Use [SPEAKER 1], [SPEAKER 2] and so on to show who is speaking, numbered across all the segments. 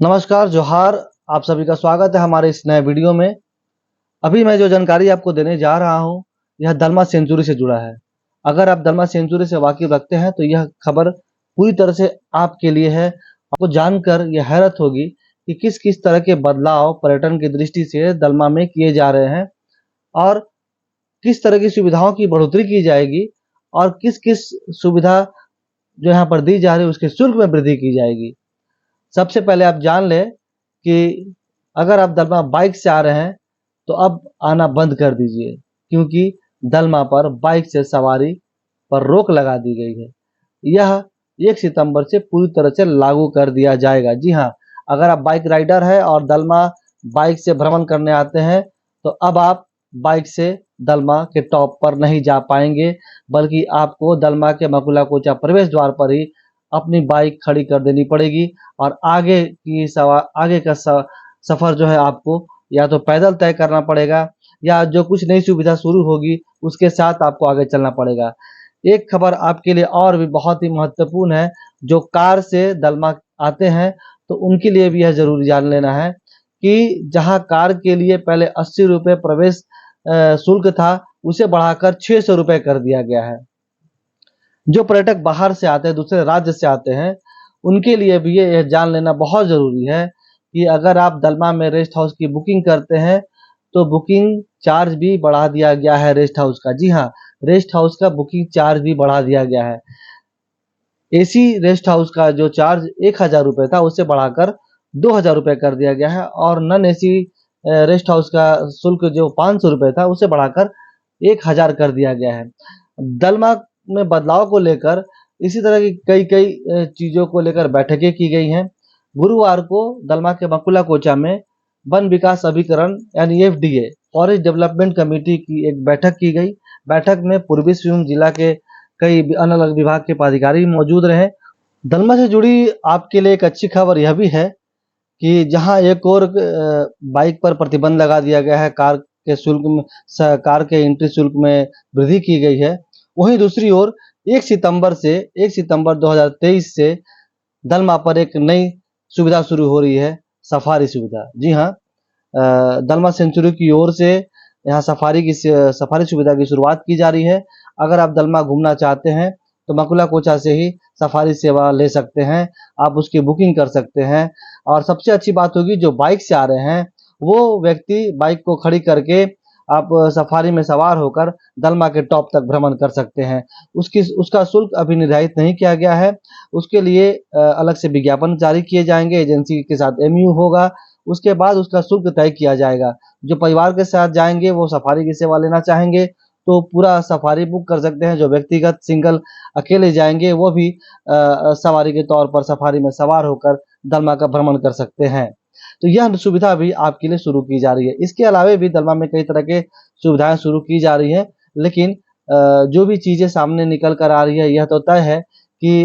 [SPEAKER 1] नमस्कार, जोहार। आप सभी का स्वागत है हमारे इस नए वीडियो में। अभी मैं जो जानकारी आपको देने जा रहा हूँ, यह दलमा सेंचुरी से जुड़ा है। अगर आप दलमा सेंचुरी से वाकिफ रखते हैं तो यह खबर पूरी तरह से आपके लिए है। आपको जानकर यह हैरत होगी कि किस किस तरह के बदलाव पर्यटन की दृष्टि से दलमा में किए जा रहे हैं और किस तरह की सुविधाओं की बढ़ोतरी की जाएगी और किस किस सुविधा जो यहाँ पर दी जा रही है उसके शुल्क में वृद्धि की जाएगी। सबसे पहले आप जान लें कि अगर आप दलमा बाइक से आ रहे हैं तो अब आना बंद कर दीजिए, क्योंकि दलमा पर बाइक से सवारी पर रोक लगा दी गई है। यह 1 सितंबर से पूरी तरह से लागू कर दिया जाएगा। जी हाँ, अगर आप बाइक राइडर हैं और दलमा बाइक से भ्रमण करने आते हैं तो अब आप बाइक से दलमा के टॉप पर नहीं जा पाएंगे, बल्कि आपको दलमा के मकुला कोचा प्रवेश द्वार पर ही अपनी बाइक खड़ी कर देनी पड़ेगी और आगे का सफर जो है आपको या तो पैदल तय करना पड़ेगा या जो कुछ नई सुविधा शुरू होगी उसके साथ आपको आगे चलना पड़ेगा। एक खबर आपके लिए और भी बहुत ही महत्वपूर्ण है। जो कार से दलमा आते हैं तो उनके लिए भी यह जरूरी जान लेना है कि जहां कार के लिए पहले 80 रुपये प्रवेश शुल्क था, उसे बढ़ाकर 600 रुपये कर दिया गया है। जो पर्यटक बाहर से आते हैं, दूसरे राज्य से आते हैं, उनके लिए भी ये जान लेना बहुत ज़रूरी है कि अगर आप दलमा में रेस्ट हाउस की बुकिंग करते हैं तो बुकिंग चार्ज भी बढ़ा दिया गया है रेस्ट हाउस का। जी हाँ, रेस्ट हाउस का बुकिंग चार्ज भी बढ़ा दिया गया है। एसी रेस्ट हाउस का जो चार्ज 1000 रुपये था उसे बढ़ाकर 2000 रुपये कर दिया गया है और नॉन एसी रेस्ट हाउस का शुल्क जो 500 रुपये था उसे बढ़ाकर 1000 कर दिया गया है। दलमा में बदलाव को लेकर इसी तरह की कई चीज़ों को लेकर बैठकें की गई हैं। गुरुवार को दलमा के मकुला कोचा में वन विकास अभिकरण यानी एफडीए फॉरेस्ट डेवलपमेंट कमेटी की एक बैठक की गई। बैठक में पूर्वी सिंहभूम जिला के कई अलग अलग विभाग के पदाधिकारी मौजूद रहे। दलमा से जुड़ी आपके लिए एक अच्छी खबर यह भी है कि जहां एक और बाइक पर प्रतिबंध लगा दिया गया है, कार के एंट्री शुल्क में वृद्धि की गई है, वहीं दूसरी ओर 1 सितंबर 2023 से दलमा पर एक नई सुविधा शुरू हो रही है, सफारी सुविधा। जी हाँ, दलमा सेंचुरी की ओर से यहाँ सफारी सुविधा की शुरुआत की जा रही है। अगर आप दलमा घूमना चाहते हैं तो मकुला कोचा से ही सफारी सेवा ले सकते हैं, आप उसकी बुकिंग कर सकते हैं। और सबसे अच्छी बात होगी, जो बाइक से आ रहे हैं वो व्यक्ति बाइक को खड़ी करके आप सफारी में सवार होकर दलमा के टॉप तक भ्रमण कर सकते हैं। उसका शुल्क अभी निर्धारित नहीं किया गया है, उसके लिए अलग से विज्ञापन जारी किए जाएंगे, एजेंसी के साथ एमयू होगा, उसके बाद उसका शुल्क तय किया जाएगा। जो परिवार के साथ जाएंगे वो सफारी की सेवा लेना चाहेंगे तो पूरा सफारी बुक कर सकते हैं। जो व्यक्तिगत सिंगल अकेले जाएंगे वो भी सवारी के तौर पर सफारी में सवार होकर दलमा का भ्रमण कर सकते हैं। तो यह सुविधा भी आपके लिए शुरू की जा रही है। इसके अलावे भी दलमा में कई तरह के सुविधाएं शुरू की जा रही हैं, लेकिन जो भी चीजें सामने निकल कर आ रही है यह तो तय है कि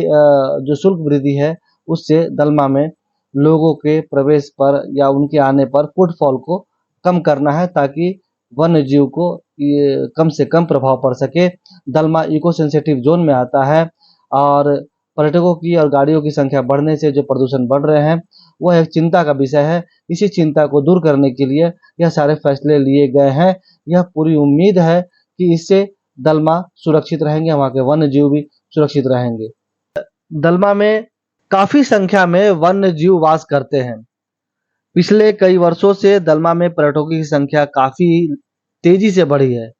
[SPEAKER 1] जो शुल्क वृद्धि है उससे दलमा में लोगों के प्रवेश पर या उनके आने पर फुटफॉल को कम करना है, ताकि वन्य जीव को ये कम से कम प्रभाव पड़ सके। दलमा इको सेंसिटिव जोन में आता है और पर्यटकों की और गाड़ियों की संख्या बढ़ने से जो प्रदूषण बढ़ रहे हैं वह एक चिंता का विषय है। इसी चिंता को दूर करने के लिए यह सारे फैसले लिए गए हैं। यह पूरी उम्मीद है कि इससे दलमा सुरक्षित रहेंगे, वहाँ के वन्य जीव भी सुरक्षित रहेंगे। दलमा में काफी संख्या में वन्य जीव वास करते हैं। पिछले कई वर्षों से दलमा में पर्यटकों की संख्या काफी तेजी से बढ़ी है।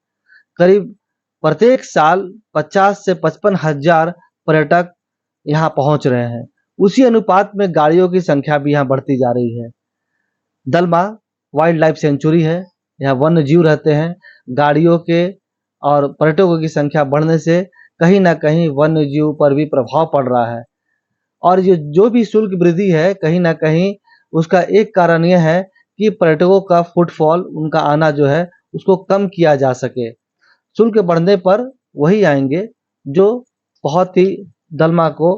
[SPEAKER 1] करीब प्रत्येक साल 50 से 55 हजार पर्यटक यहाँ पहुंच रहे हैं। उसी अनुपात में गाड़ियों की संख्या भी यहाँ बढ़ती जा रही है। दलमा वाइल्ड लाइफ सेंचुरी है, यहाँ वन्य जीव रहते हैं। गाड़ियों के और पर्यटकों की संख्या बढ़ने से कहीं ना कहीं वन्य जीव पर भी प्रभाव पड़ रहा है। और ये जो भी शुल्क वृद्धि है, कहीं ना कहीं उसका एक कारण यह है कि पर्यटकों का फुटफॉल, उनका आना जो है उसको कम किया जा सके। शुल्क बढ़ने पर वही आएंगे जो बहुत ही दलमा को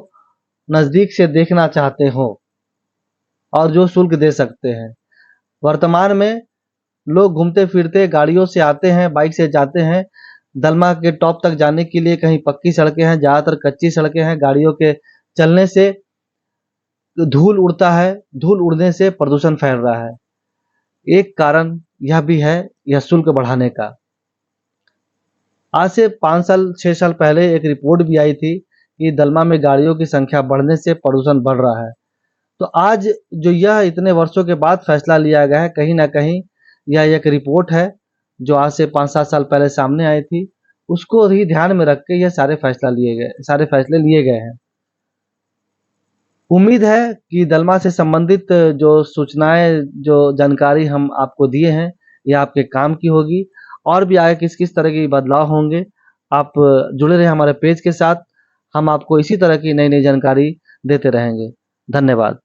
[SPEAKER 1] नजदीक से देखना चाहते हो और जो शुल्क दे सकते हैं। वर्तमान में लोग घूमते फिरते गाड़ियों से आते हैं, बाइक से जाते हैं। दलमा के टॉप तक जाने के लिए कहीं पक्की सड़कें हैं, ज्यादातर कच्ची सड़कें हैं। गाड़ियों के चलने से धूल उड़ता है, धूल उड़ने से प्रदूषण फैल रहा है। एक कारण यह भी है, यह शुल्क बढ़ाने का। आज से 5 साल 6 साल पहले एक रिपोर्ट भी आई थी कि दलमा में गाड़ियों की संख्या बढ़ने से प्रदूषण बढ़ रहा है। तो आज जो यह इतने वर्षों के बाद फैसला लिया गया है, कहीं न कहीं यह एक रिपोर्ट है जो आज से 5-7 साल पहले सामने आई थी, उसको ही ध्यान में रख के यह सारे फैसले लिए गए हैं। उम्मीद है कि दलमा से संबंधित जो सूचनाएँ, जो जानकारी हम आपको दिए हैं, यह आपके काम की होगी और भी आगे किस-किस तरह के बदलाव होंगे, आप जुड़े रहें हमारे पेज के साथ। हम आपको इसी तरह की नई-नई जानकारी देते रहेंगे। धन्यवाद।